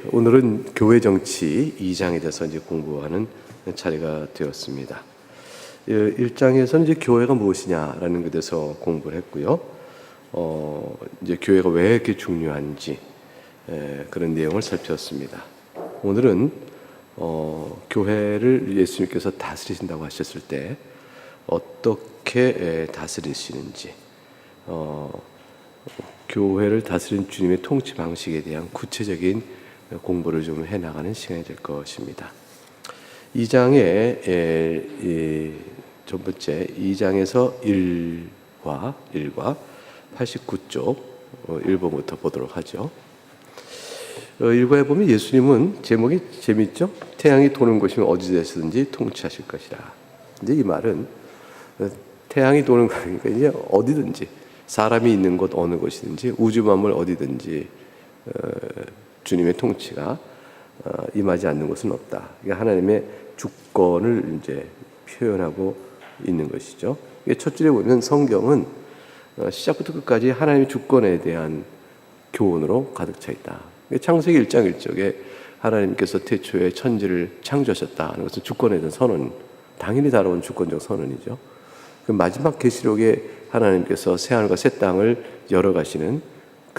오늘은 교회 정치 2장에 대해서 이제 공부하는 차례가 되었습니다. 1장에서는 이제 교회가 무엇이냐라는 것에 대해서 공부를 했고요. 이제 교회가 왜 이렇게 중요한지 그런 내용을 살폈습니다. 오늘은 교회를 예수님께서 다스리신다고 하셨을 때 어떻게 다스리시는지, 교회를 다스리는 주님의 통치 방식에 대한 구체적인 공부를 좀 해나가는 시간이 될 것입니다. 2장의 첫 번째 2장에서 1과 89쪽 1번부터 보도록 하죠. 1과에 보면 예수님은 제목이 재밌죠? 태양이 도는 곳이면 어디에서든지 통치하실 것이라. 이제 이 말은 태양이 도는 거니까 이제 어디든지, 사람이 있는 곳 어느 곳이든지, 우주 만물 어디든지 주님의 통치가 임하지 않는 곳은 없다. 그러니까 하나님의 주권을 이제 표현하고 있는 것이죠. 첫 줄에 보면 성경은 시작부터 끝까지 하나님의 주권에 대한 교훈으로 가득 차 있다. 창세기 1장 1절에 하나님께서 태초에 천지를 창조하셨다는 것은 주권에 대한 선언, 당연히 다뤄온 주권적 선언이죠. 그 마지막 계시록에 하나님께서 새하늘과 새 땅을 열어가시는,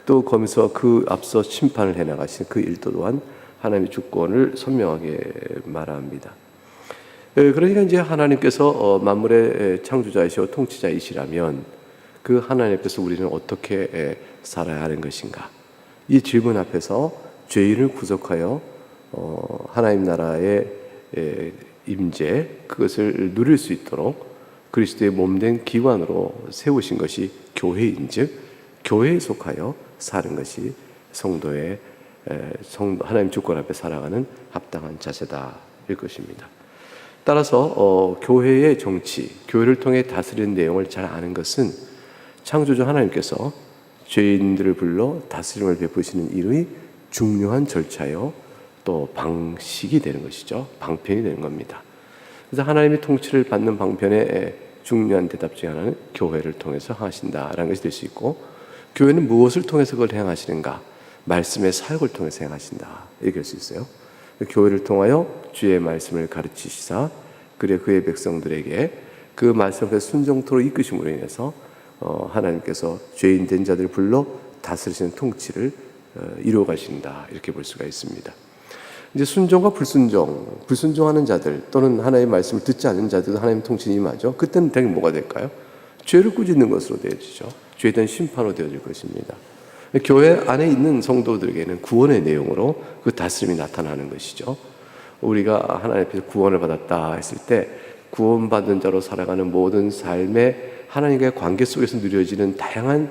또 거기서 그 앞서 심판을 해나가신 그 일도 또한 하나님의 주권을 선명하게 말합니다. 그러니까 이제 하나님께서 만물의 창조자이시고 통치자이시라면 그 하나님께서 우리는 어떻게 살아야 하는 것인가? 이 질문 앞에서 죄인을 구속하여 하나님 나라의 임재, 그것을 누릴 수 있도록 그리스도의 몸된 기관으로 세우신 것이 교회인즉 교회에 속하여 사는 것이 성도의 하나님 주권 앞에 살아가는 합당한 자세다 일 것입니다. 따라서 교회의 정치, 교회를 통해 다스리는 내용을 잘 아는 것은 창조주 하나님께서 죄인들을 불러 다스림을 베푸시는 일의 중요한 절차요 또 방식이 되는 것이죠. 방편이 되는 겁니다. 그래서 하나님의 통치를 받는 방편의 중요한 대답 중 하나는 교회를 통해서 하신다라는 것이 될 수 있고, 교회는 무엇을 통해서 그걸 행하시는가? 말씀의 사역을 통해서 행하신다, 이렇게 할 수 있어요. 교회를 통하여 주의 말씀을 가르치시사 그래 그의 백성들에게 그 말씀에 순종토록 이끄심으로 인해서 하나님께서 죄인 된 자들을 불러 다스리시는 통치를 이루어 가신다, 이렇게 볼 수가 있습니다. 이제 순종과 불순종하는 자들 또는 하나님의 말씀을 듣지 않는 자들도 하나님 통치는 임하죠. 그때는 당연히 뭐가 될까요? 죄를 꾸짖는 것으로 되어지죠. 죄에 대한 심판으로 되어질 것입니다. 교회 안에 있는 성도들에게는 구원의 내용으로 그 다스림이 나타나는 것이죠. 우리가 하나님 앞에서 구원을 받았다 했을 때 구원받은 자로 살아가는 모든 삶의 하나님과의 관계 속에서 누려지는 다양한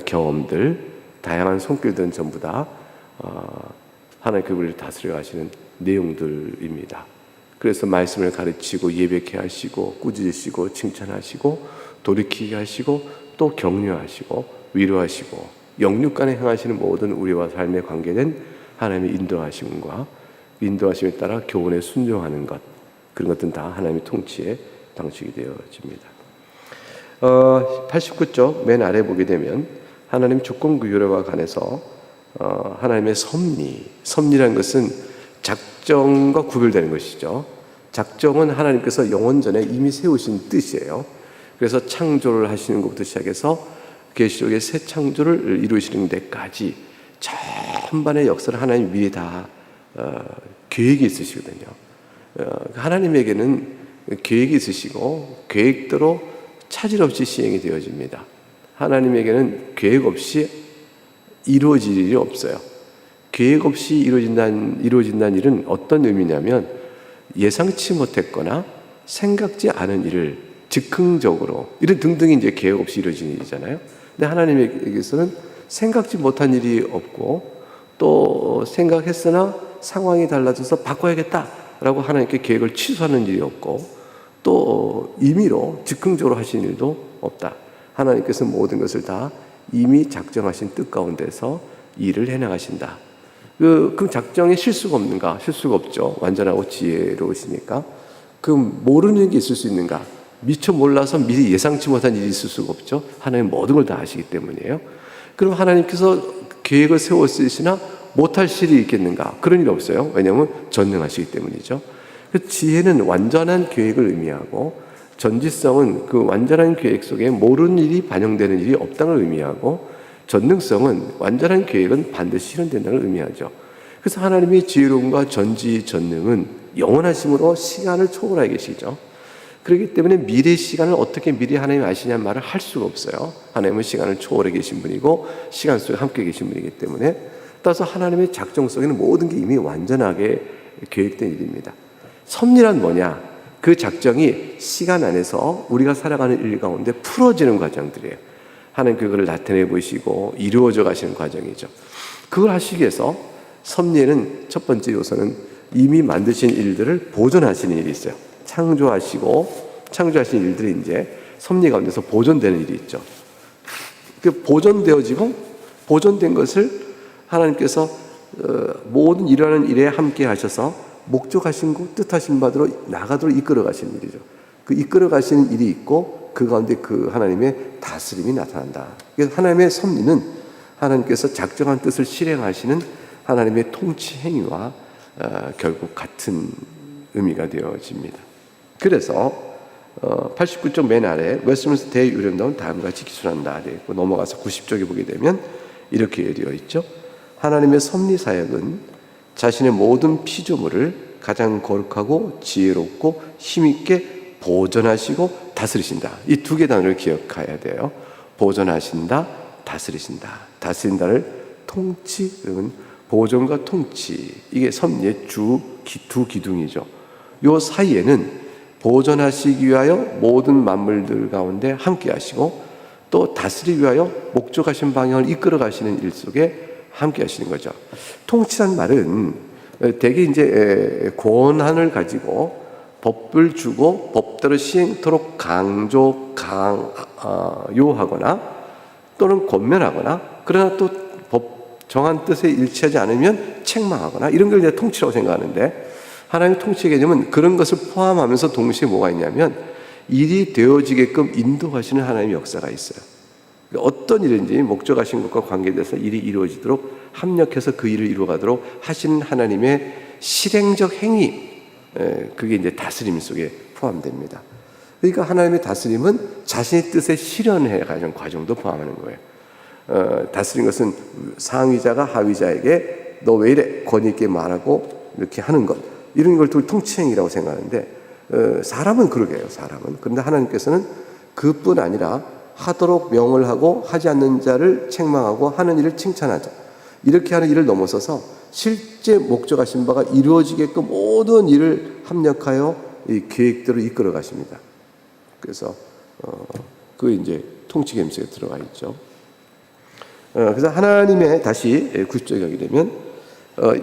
경험들, 다양한 손길들은 전부 다 하나님께서 우리를 다스려 가시는 내용들입니다. 그래서 말씀을 가르치고 예배케 하시고 꾸짖으시고 칭찬하시고 돌이키게 하시고 또 격려하시고 위로하시고 영육간에 행하시는 모든 우리와 삶에 관계된 하나님의 인도하심에 따라 교훈에 순종하는 것, 그런 것들은 다 하나님의 통치의 방식이 되어집니다. 89쪽 맨 아래 보게 되면 하나님 주권 구조와 관해서 하나님의 섭리라는 것은 작정과 구별되는 것이죠. 작정은 하나님께서 영원 전에 이미 세우신 뜻이에요. 그래서 창조를 하시는 것부터 시작해서 계시록의 새 창조를 이루시는 데까지 전반의 역사를 하나님 위에 다 계획이 있으시거든요. 하나님에게는 계획이 있으시고 계획대로 차질 없이 시행이 되어집니다. 하나님에게는 계획 없이 이루어질 일이 없어요. 계획 없이 이루어진다는 일은 어떤 의미냐면 예상치 못했거나 생각지 않은 일을 즉흥적으로, 이런 등등이 이제 계획 없이 이루어지는 일이잖아요. 근데 하나님에게서는 생각지 못한 일이 없고, 또 생각했으나 상황이 달라져서 바꿔야겠다라고 하나님께 계획을 취소하는 일이 없고, 또 임의로 즉흥적으로 하시는 일도 없다. 하나님께서 모든 것을 다 이미 작정하신 뜻 가운데서 일을 해나가신다. 그 작정에 실수가 없는가? 실수가 없죠. 완전하고 지혜로우시니까. 그 모르는 게 있을 수 있는가? 미처 몰라서 미리 예상치 못한 일이 있을 수가 없죠. 하나님 모든 걸 다 아시기 때문이에요. 그럼 하나님께서 계획을 세웠으시나 못할 일이 있겠는가? 그런 일 없어요. 왜냐하면 전능하시기 때문이죠. 그 지혜는 완전한 계획을 의미하고, 전지성은 그 완전한 계획 속에 모르는 일이 반영되는 일이 없다는 걸 의미하고, 전능성은 완전한 계획은 반드시 실현된다는 걸 의미하죠. 그래서 하나님의 지혜로움과 전지전능은 영원하심으로 시간을 초월하게 계시죠. 그렇기 때문에 미래 시간을 어떻게 미리 하나님이 아시냐는 말을 할 수가 없어요. 하나님은 시간을 초월해 계신 분이고 시간 속에 함께 계신 분이기 때문에, 따라서 하나님의 작정 속에는 모든 게 이미 완전하게 계획된 일입니다. 섭리란 뭐냐? 그 작정이 시간 안에서 우리가 살아가는 일 가운데 풀어지는 과정들이에요. 하나님 그걸 나타내 보시고 이루어져 가시는 과정이죠. 그걸 하시기 위해서 섭리에는 첫 번째 요소는 이미 만드신 일들을 보존하시는 일이 있어요. 창조하신 일들이 이제 섭리 가운데서 보존되는 일이 있죠. 그 보존되어지고 보존된 것을 하나님께서 모든 일하는 일에 함께 하셔서 목적하신 것, 뜻하신 바대로 나가도록 이끌어 가시는 일이죠. 그 이끌어 가시는 일이 있고 그 가운데 그 하나님의 다스림이 나타난다. 그래서 하나님의 섭리는 하나님께서 작정한 뜻을 실행하시는 하나님의 통치 행위와 결국 같은 의미가 되어집니다. 그래서 89쪽 맨 아래 웨스트민스터 대유령다운 다음과 같이 기술한다 되어 있고, 넘어가서 90쪽에 보게 되면 이렇게 되어 있죠. 하나님의 섭리 사역은 자신의 모든 피조물을 가장 거룩하고 지혜롭고 힘있게 보존하시고 다스리신다. 이 두 개 단어를 기억해야 돼요. 보존하신다, 다스리신다. 다스린다를 통치, 그러면 보존과 통치, 이게 섭리의 두 기둥이죠. 요 사이에는 보존하시기 위하여 모든 만물들 가운데 함께 하시고, 또 다스리기 위하여 목적하신 방향을 이끌어 가시는 일 속에 함께 하시는 거죠. 통치란 말은 대개 이제 권한을 가지고 법을 주고 법대로 시행토록 요하거나 또는 권면하거나, 그러나 또 법 정한 뜻에 일치하지 않으면 책망하거나, 이런 걸 이제 통치라고 생각하는데, 하나님의 통치 개념은 그런 것을 포함하면서 동시에 뭐가 있냐면 일이 되어지게끔 인도하시는 하나님의 역사가 있어요. 어떤 일인지 목적하신 것과 관계돼서 일이 이루어지도록 합력해서 그 일을 이루어가도록 하시는 하나님의 실행적 행위, 그게 이제 다스림 속에 포함됩니다. 그러니까 하나님의 다스림은 자신의 뜻에 실현해 가는 과정도 포함하는 거예요. 다스린 것은 상위자가 하위자에게 너 왜 이래? 권위 있게 말하고 이렇게 하는 것, 이런 걸 통치행위라고 생각하는데, 사람은 그러게 해요. 사람은. 그런데 하나님께서는 그뿐 아니라 하도록 명을 하고 하지 않는 자를 책망하고 하는 일을 칭찬하자, 이렇게 하는 일을 넘어서서 실제 목적하신 바가 이루어지게끔 모든 일을 합력하여 이 계획대로 이끌어 가십니다. 그래서 그 이제 통치 계획에 들어가 있죠. 그래서 하나님의, 다시 90쪽에 가게 되면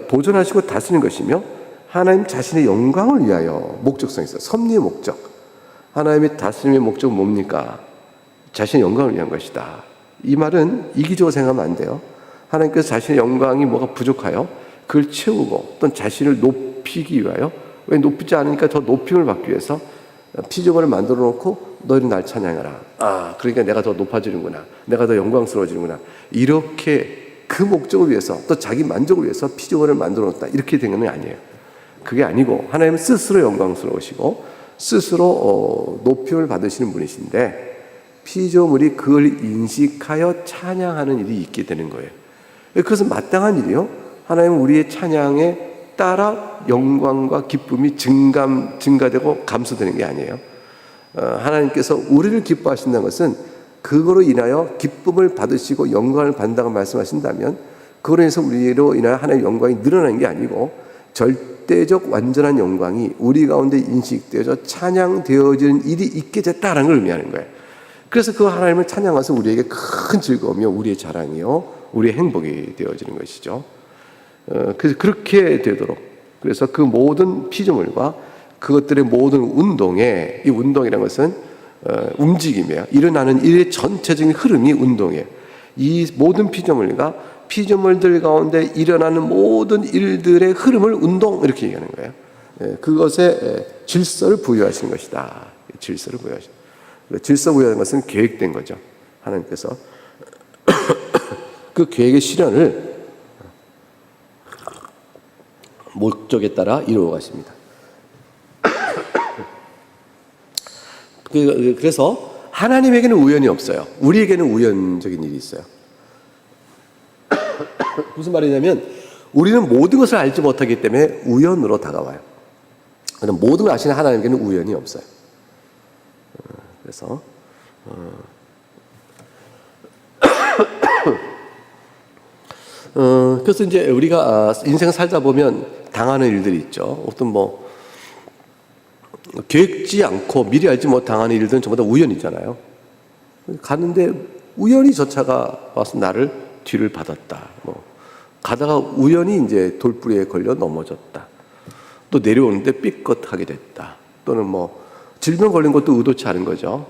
보존하시고 다스리는 것이며 하나님 자신의 영광을 위하여 목적성이 있어요. 섭리의 목적. 하나님의 다스림의 목적은 뭡니까? 자신의 영광을 위한 것이다. 이 말은 이기적으로 생각하면 안 돼요. 하나님께서 자신의 영광이 뭐가 부족하여 그걸 채우고 또는 자신을 높이기 위하여, 왜 높이지 않으니까 더 높임을 받기 위해서 피조물을 만들어 놓고 너희는 날 찬양하라. 그러니까 내가 더 높아지는구나. 내가 더 영광스러워지는구나. 이렇게 그 목적을 위해서, 또 자기 만족을 위해서 피조물을 만들어 놓았다. 이렇게 된 건 아니에요. 그게 아니고 하나님은 스스로 영광스러우시고 스스로 높임을 받으시는 분이신데, 피조물이 그걸 인식하여 찬양하는 일이 있게 되는 거예요. 그것은 마땅한 일이요. 하나님은 우리의 찬양에 따라 영광과 기쁨이 증가되고 감소되는 게 아니에요. 하나님께서 우리를 기뻐하신다는 것은 그거로 인하여 기쁨을 받으시고 영광을 받는다고 말씀하신다면, 그로 인해서 우리로 인하여 하나님의 영광이 늘어나는 게 아니고 절대적 완전한 영광이 우리 가운데 인식되어져 찬양되어지는 일이 있게 됐다는 걸 의미하는 거예요. 그래서 그 하나님을 찬양해서 우리에게 큰 즐거움이요, 우리의 자랑이요, 우리의 행복이 되어지는 것이죠. 그래서 그렇게 되도록, 그래서 그 모든 피조물과 그것들의 모든 운동에, 이 운동이라는 것은 움직임이에요. 일어나는 일의 전체적인 흐름이 운동이에요. 이 모든 피조물들 가운데 일어나는 모든 일들의 흐름을 운동, 이렇게 얘기하는 거예요. 그것에 질서를 부여하시는 것이다. 질서를 부여하시는. 질서 부여하는 것은 계획된 거죠. 하나님께서 그 계획의 실현을 목적에 따라 이루어 가십니다. 그래서 하나님에게는 우연이 없어요. 우리에게는 우연적인 일이 있어요. 무슨 말이냐면 우리는 모든 것을 알지 못하기 때문에 우연으로 다가와요. 그럼 모든 걸 아시는 하나님께는 우연이 없어요. 그래서 그래서 이제 우리가 인생 살다 보면 당하는 일들이 있죠. 어떤 뭐 계획지 않고 미리 알지 못 당하는 일들은 전부 다 우연이잖아요. 갔는데 우연히 저 차가 와서 나를 뒤를 받았다. 뭐 가다가 우연히 이제 돌부리에 걸려 넘어졌다. 또 내려오는데 삐끗하게 됐다. 또는 뭐 질병 걸린 것도 의도치 않은 거죠.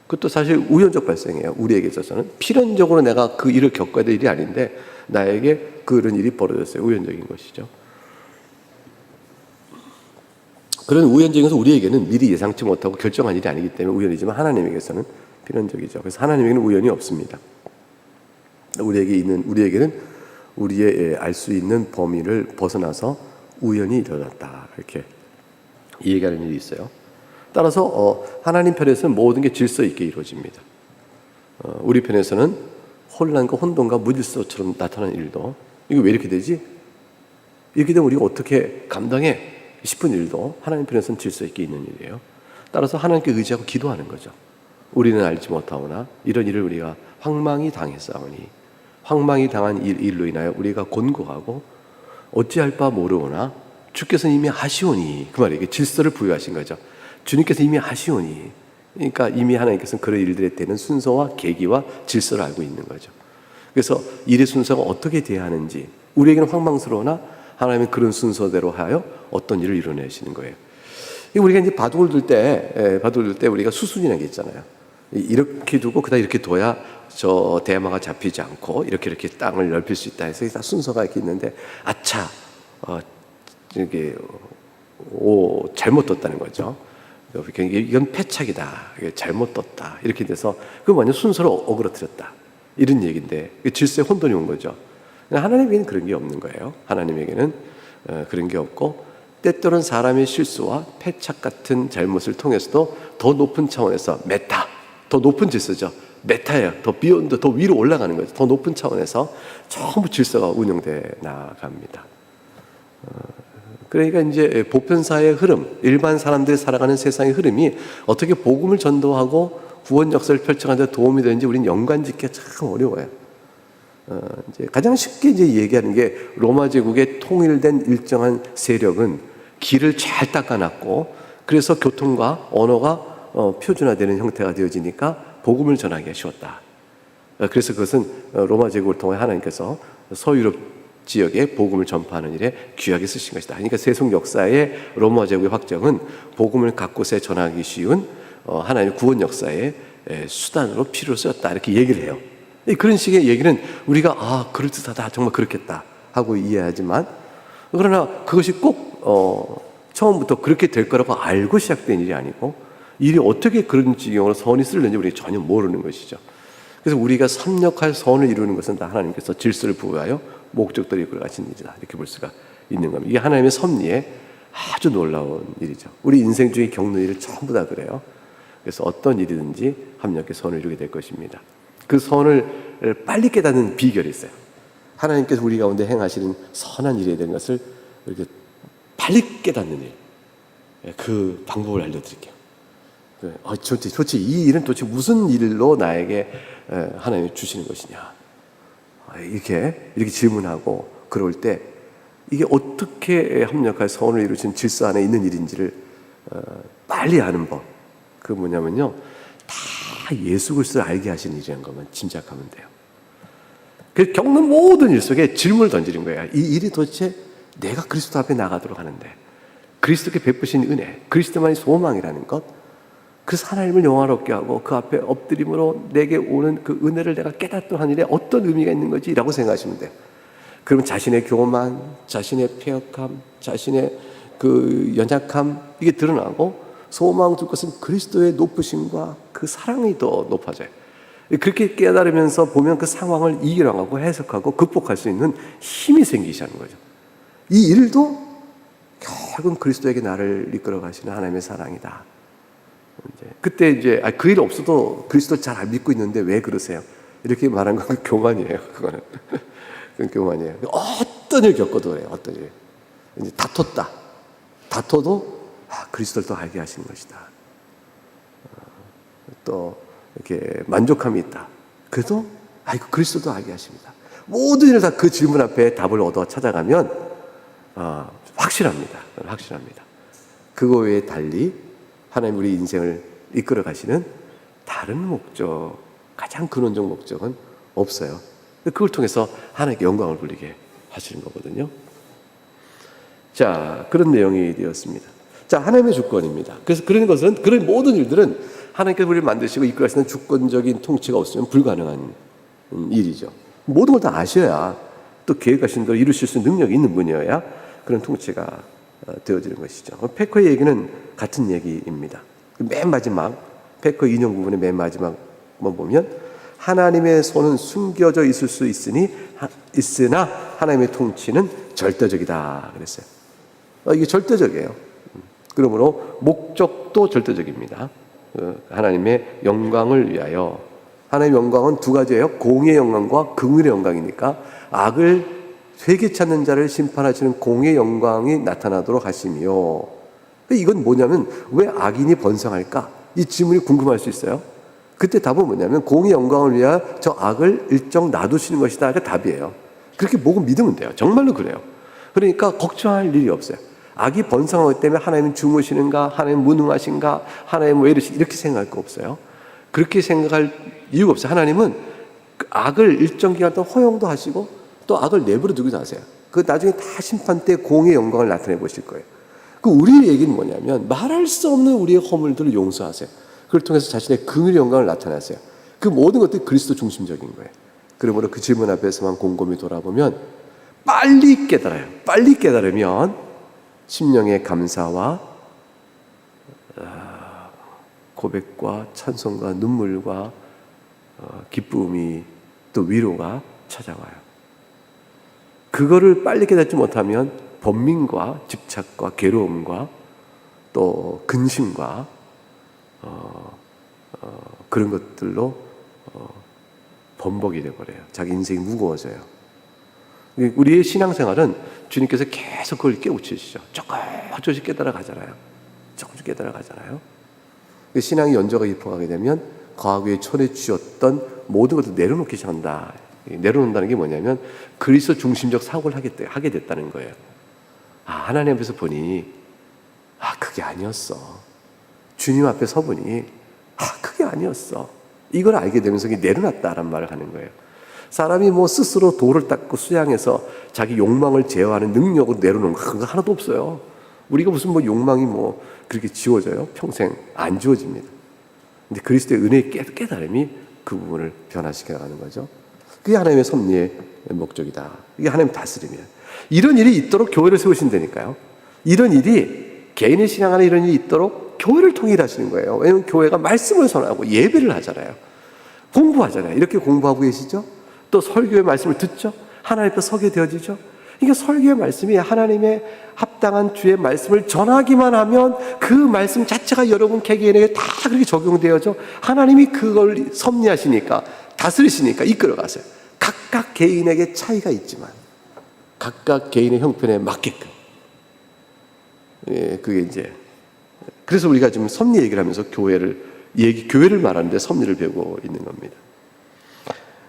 그것도 사실 우연적 발생이에요. 우리에게 있어서는 필연적으로 내가 그 일을 겪어야 될 일이 아닌데 나에게 그런 일이 벌어졌어요. 우연적인 것이죠. 그런 우연적인 것은 우리에게는 미리 예상치 못하고 결정한 일이 아니기 때문에 우연이지만 하나님에게서는 필연적이죠. 그래서 하나님에게는 우연이 없습니다. 우리에게는 우리의 알 수 있는 범위를 벗어나서 우연히 일어났다. 이렇게 얘기하는 일이 있어요. 따라서 하나님 편에서는 모든 게 질서 있게 이루어집니다. 우리 편에서는 혼란과 혼돈과 무질서처럼 나타나는 일도 이거 왜 이렇게 되지? 이렇게 되면 우리가 어떻게 감당해? 싶은 일도 하나님 편에서는 질서 있게 있는 일이에요. 따라서 하나님께 의지하고 기도하는 거죠. 우리는 알지 못하오나 이런 일을 우리가 황망히 당했사오니 황망히 당한 일로 인하여 우리가 곤고하고 어찌할 바 모르오나 주께서 이미 하시오니 그 말이에요. 질서를 부여하신 거죠. 주님께서 이미 하시오니 그러니까 이미 하나님께서는 그런 일들에 대한 순서와 계기와 질서를 알고 있는 거죠. 그래서 일의 순서가 어떻게 돼야 하는지 우리에게는 황망스러우나 하나님은 그런 순서대로 하여 어떤 일을 이뤄내시는 거예요. 우리가 이제 바둑을 둘 때 우리가 수순이라는 게 있잖아요. 이렇게 두고 그다음 이렇게 둬야 저 대마가 잡히지 않고 이렇게 땅을 넓힐 수 있다 해서 순서가 이렇게 있는데 아차 이게 잘못 뒀다는 거죠. 이건 패착이다. 잘못 뒀다. 이렇게 돼서 그건 완전 순서를 어그러뜨렸다. 이런 얘기인데 질서에 혼돈이 온 거죠. 하나님에게는 그런 게 없는 거예요. 하나님에게는 그런 게 없고 때때로는 사람의 실수와 패착 같은 잘못을 통해서도 더 높은 차원에서 메타, 더 높은 질서죠. 메타예요. 더 비욘드, 더 위로 올라가는 거죠. 더 높은 차원에서 전부 질서가 운영돼 나갑니다. 그러니까 이제 보편사의 흐름, 일반 사람들이 살아가는 세상의 흐름이 어떻게 복음을 전도하고 구원 역사를 펼쳐가는 데 도움이 되는지 우리는 연관짓기가 참 어려워요. 이제 가장 쉽게 이제 얘기하는 게 로마 제국의 통일된 일정한 세력은 길을 잘 닦아놨고 그래서 교통과 언어가 표준화되는 형태가 되어지니까 복음을 전하기가 쉬웠다. 그래서 그것은 로마 제국을 통해 하나님께서 서유럽 지역에 복음을 전파하는 일에 귀하게 쓰신 것이다. 그러니까 세속 역사의 로마 제국의 확정은 복음을 각곳에 전하기 쉬운 하나님의 구원 역사의 수단으로 필요로 쓰였다. 이렇게 얘기를 해요. 그런 식의 얘기는 우리가 그럴듯하다, 정말 그렇겠다 하고 이해하지만 그러나 그것이 꼭 처음부터 그렇게 될 거라고 알고 시작된 일이 아니고 일이 어떻게 그런 지경으로 선이 쓰는지 우리가 전혀 모르는 것이죠. 그래서 우리가 섭력할 선을 이루는 것은 다 하나님께서 질서를 부여하여 목적들을 이끌어 가신 일이다. 이렇게 볼 수가 있는 겁니다. 이게 하나님의 섭리에 아주 놀라운 일이죠. 우리 인생 중에 겪는 일을 전부 다 그래요. 그래서 어떤 일이든지 합력의 선을 이루게 될 것입니다. 그 선을 빨리 깨닫는 비결이 있어요. 하나님께서 우리 가운데 행하시는 선한 일에 대한 것을 이렇게 빨리 깨닫는 일, 그 방법을 알려드릴게요. 도대체 이 일은 도대체 무슨 일로 나에게 하나님이 주시는 것이냐 이렇게 질문하고 그럴 때 이게 어떻게 합력할 선을 이루신 질서 안에 있는 일인지를 빨리 아는 법. 그 뭐냐면요, 다 예수 그리스도를 알게 하시는 일이라는 것만 짐작하면 돼요. 그 겪는 모든 일 속에 질문을 던지는 거예요. 이 일이 도대체 내가 그리스도 앞에 나가도록 하는데 그리스도께 베푸신 은혜, 그리스도만이 소망이라는 것, 그래서 하나님을 영화롭게 하고 그 앞에 엎드림으로 내게 오는 그 은혜를 내가 깨닫도록 하는 일에 어떤 의미가 있는 거지? 라고 생각하시면 돼요. 그러면 자신의 교만, 자신의 폐역함, 자신의 그 연약함 이게 드러나고 소망 둘 것은 그리스도의 높으심과 그 사랑이 더 높아져요. 그렇게 깨달으면서 보면 그 상황을 이겨나가고 해석하고 극복할 수 있는 힘이 생기시는 거죠. 이 일도 결국은 그리스도에게 나를 이끌어 가시는 하나님의 사랑이다. 그때 이제 그 일 없어도 그리스도 잘 안 믿고 있는데 왜 그러세요? 이렇게 말한 건 교만이에요. 그거는 그건 교만이에요. 어떤 일 겪어도 그래요. 어떤 일 이제 다퉈도 그리스도를 또 알게 하시는 것이다. 또 이렇게 만족함이 있다. 그래도 그리스도도 알게 하십니다. 모든 일을 다 그 질문 앞에 답을 얻어 찾아가면 확실합니다. 그거 외에 달리 하나님 우리 인생을 이끌어 가시는 다른 목적, 가장 근원적 목적은 없어요. 그걸 통해서 하나님께 영광을 돌리게 하시는 거거든요. 자, 그런 내용이 되었습니다. 자, 하나님의 주권입니다. 그래서 그런 모든 일들은 하나님께서 우리를 만드시고 이끌어 가시는 주권적인 통치가 없으면 불가능한 일이죠. 모든 걸 다 아셔야 또 계획하신 걸 이루실 수 있는 능력이 있는 분이어야 그런 통치가 되어지는 것이죠. 페커의 얘기는 같은 얘기입니다. 맨 마지막 페커 인용 부분의 맨 마지막 보면 하나님의 손은 숨겨져 있을 수 있으나 하나님의 통치는 절대적이다 그랬어요. 이게 절대적이에요. 그러므로 목적도 절대적입니다. 하나님의 영광을 위하여. 하나님의 영광은 두 가지예요. 공의 영광과 긍휼의 영광이니까 악을 회개치 않는 자를 심판하시는 공의 영광이 나타나도록 하시며, 이건 뭐냐면 왜 악인이 번성할까? 이 질문이 궁금할 수 있어요. 그때 답은 뭐냐면 공의 영광을 위하여 저 악을 일정 놔두시는 것이다. 그게 답이에요. 그렇게 보고 믿으면 돼요. 정말로 그래요. 그러니까 걱정할 일이 없어요. 악이 번성하기 때문에 하나님은 주무시는가, 하나님은 무능하신가, 하나님은 왜 이렇게 생각할 거 없어요. 그렇게 생각할 이유가 없어요. 하나님은 그 악을 일정 기간 동안 허용도 하시고 또 악을 내버려 두기도 하세요. 그 나중에 다 심판 때 공의 영광을 나타내 보실 거예요. 그 우리의 얘기는 뭐냐면 말할 수 없는 우리의 허물들을 용서하세요. 그걸 통해서 자신의 긍휼의 영광을 나타내세요. 그 모든 것들이 그리스도 중심적인 거예요. 그러므로 그 질문 앞에서만 곰곰이 돌아보면 빨리 깨달아요. 빨리 깨달으면 심령의 감사와 고백과 찬송과 눈물과 기쁨이 또 위로가 찾아와요. 그거를 빨리 깨닫지 못하면 번민과 집착과 괴로움과 또 근심과 그런 것들로 번복이 되어버려요. 자기 인생이 무거워져요. 우리의 신앙생활은 주님께서 계속 그걸 깨우치시죠. 조금씩 깨달아가잖아요. 조금씩 깨달아가잖아요. 신앙이 연조가 깊어가게 되면 과거에 쳐내주셨던 모든 것을 내려놓기 시작한다. 내려놓는다는 게 뭐냐면 그리스도 중심적 사고를 하게 됐다는 거예요. 하나님 앞에서 보니 그게 아니었어. 주님 앞에 서보니 그게 아니었어. 이걸 알게 되면서 내려놨다라는 말을 하는 거예요. 사람이 스스로 돌을 닦고 수양해서 자기 욕망을 제어하는 능력으로 내려놓는 거 하나도 없어요. 우리가 무슨 욕망이 그렇게 지워져요? 평생 안 지워집니다. 근데 그리스도의 은혜의 깨달음이 그 부분을 변화시켜 나가는 거죠. 그게 하나님의 섭리의 목적이다. 이게 하나님 다스림이에요. 이런 일이 있도록 교회를 세우신다니까요. 이런 일이 개인의 신앙 안에 이런 일이 있도록 교회를 통해 일하시는 거예요. 왜냐하면 교회가 말씀을 선하고 예배를 하잖아요. 공부하잖아요. 이렇게 공부하고 계시죠? 또 설교의 말씀을 듣죠? 하나님 앞에 서게 되어지죠? 그러니까 설교의 말씀이 하나님의 합당한 주의 말씀을 전하기만 하면 그 말씀 자체가 여러분 개개인에게 다 그렇게 적용되어져. 하나님이 그걸 섭리하시니까, 다스리시니까 이끌어가세요. 각각 개인에게 차이가 있지만 각각 개인의 형편에 맞게끔. 그게 이제 그래서 우리가 지금 섭리 얘기를 하면서 교회를 말하는데 섭리를 배우고 있는 겁니다.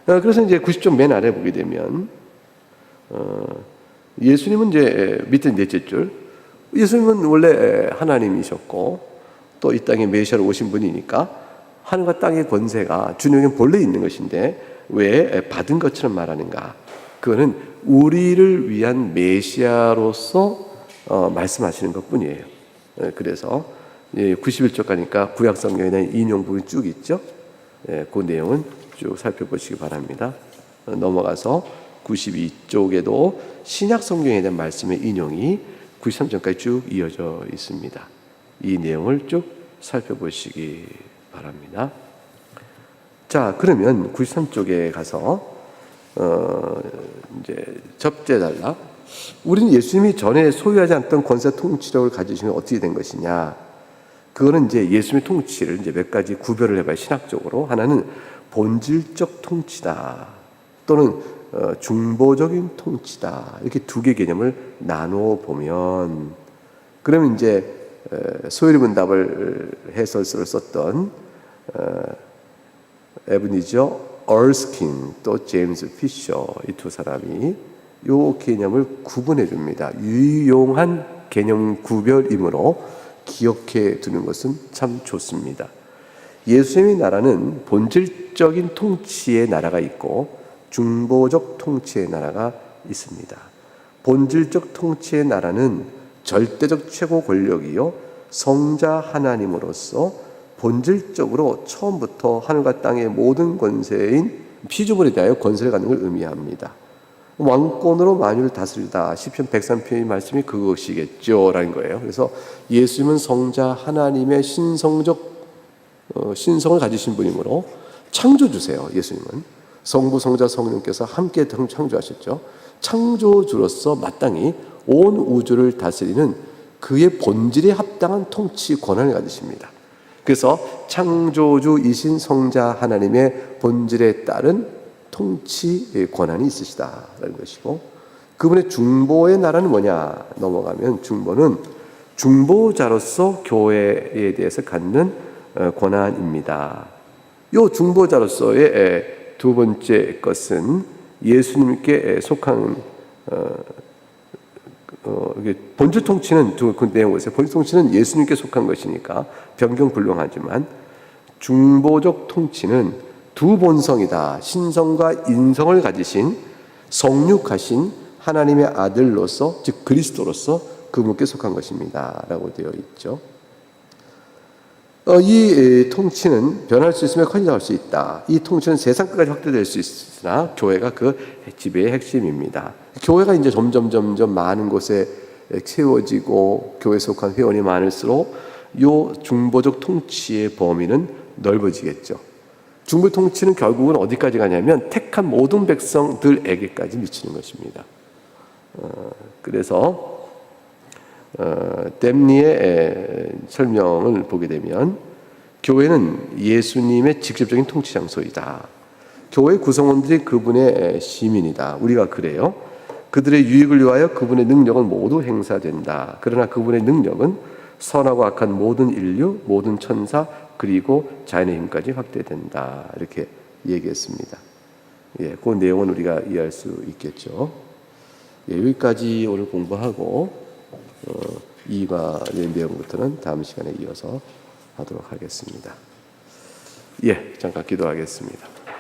그래서 이제 90쪽 맨 아래 보게 되면 예수님은 이제 밑에 넷째 줄, 예수님은 원래 하나님이셨고 또 이 땅에 메시아로 오신 분이니까 하늘과 땅의 권세가 주님에게 본래 있는 것인데 왜 받은 것처럼 말하는가? 그거는 우리를 위한 메시아로서 말씀하시는 것뿐이에요. 그래서 91쪽 가니까 구약 성경에 대한 인용 부분이 쭉 있죠. 그 내용은 쭉 살펴보시기 바랍니다. 넘어가서 92쪽에도 신약 성경에 대한 말씀의 인용이 93쪽까지 쭉 이어져 있습니다. 이 내용을 쭉 살펴보시기 바랍니다. 자, 그러면 93쪽에 가서 이제 접재 단락 우리는 예수님이 전에 소유하지 않던 권세 통치력을 가지시면 어떻게 된 것이냐? 그거는 이제 예수님의 통치를 이제 몇 가지 구별을 해봐요, 신학적으로. 하나는 본질적 통치다. 또는 중보적인 통치다. 이렇게 두 개 개념을 나누어 보면, 그러면 이제 소요리 문답을 해설서를 썼던 에브니저 얼스킨 또 제임스 피셔, 이 두 사람이 이 개념을 구분해 줍니다. 유용한 개념 구별이므로 기억해 두는 것은 참 좋습니다. 예수님의 나라는 본질적인 통치의 나라가 있고 중보적 통치의 나라가 있습니다. 본질적 통치의 나라는 절대적 최고 권력이요 성자 하나님으로서 본질적으로 처음부터 하늘과 땅의 모든 권세인 피조물에 대하여 권세를 갖는 걸 의미합니다. 왕권으로 만유를 다스리다. 시편 103편의 말씀이 그것이겠죠 라는 거예요. 그래서 예수님은 성자 하나님의 신성을 가지신 분이므로 창조주세요. 예수님은 성부, 성자, 성령께서 함께 창조하셨죠. 창조주로서 마땅히 온 우주를 다스리는 그의 본질에 합당한 통치 권한을 가지십니다. 그래서 창조주이신 성자 하나님의 본질에 따른 통치 권한이 있으시다라는 것이고, 그분의 중보의 나라는 뭐냐 넘어가면, 중보는 중보자로서 교회에 대해서 갖는 권한입니다. 이 중보자로서의 두 번째 것은 예수님께 속한 본질 통치는 그 내용 보세요. 본질 통치는 예수님께 속한 것이니까 변경불능하지만, 중보적 통치는 두 본성이다. 신성과 인성을 가지신 성육하신 하나님의 아들로서, 즉 그리스도로서 그분께 속한 것입니다 라고 되어 있죠. 이 통치는 변할 수 있으며 커져갈 수 있다. 이 통치는 세상 끝까지 확대될 수 있으나 교회가 그 지배의 핵심입니다. 교회가 이제 점점 많은 곳에 세워지고 교회에 속한 회원이 많을수록 이 중보적 통치의 범위는 넓어지겠죠. 중보 통치는 결국은 어디까지 가냐면 택한 모든 백성들에게까지 미치는 것입니다. 그래서 댐니의 설명을 보게 되면, 교회는 예수님의 직접적인 통치 장소이다. 교회 구성원들이 그분의 시민이다. 우리가 그래요. 그들의 유익을 위하여 그분의 능력은 모두 행사된다. 그러나 그분의 능력은 선하고 악한 모든 인류, 모든 천사, 그리고 자연의 힘까지 확대된다. 이렇게 얘기했습니다. 그 내용은 우리가 이해할 수 있겠죠. 여기까지 오늘 공부하고 2과의 내용부터는 다음 시간에 이어서 하도록 하겠습니다. 잠깐 기도하겠습니다.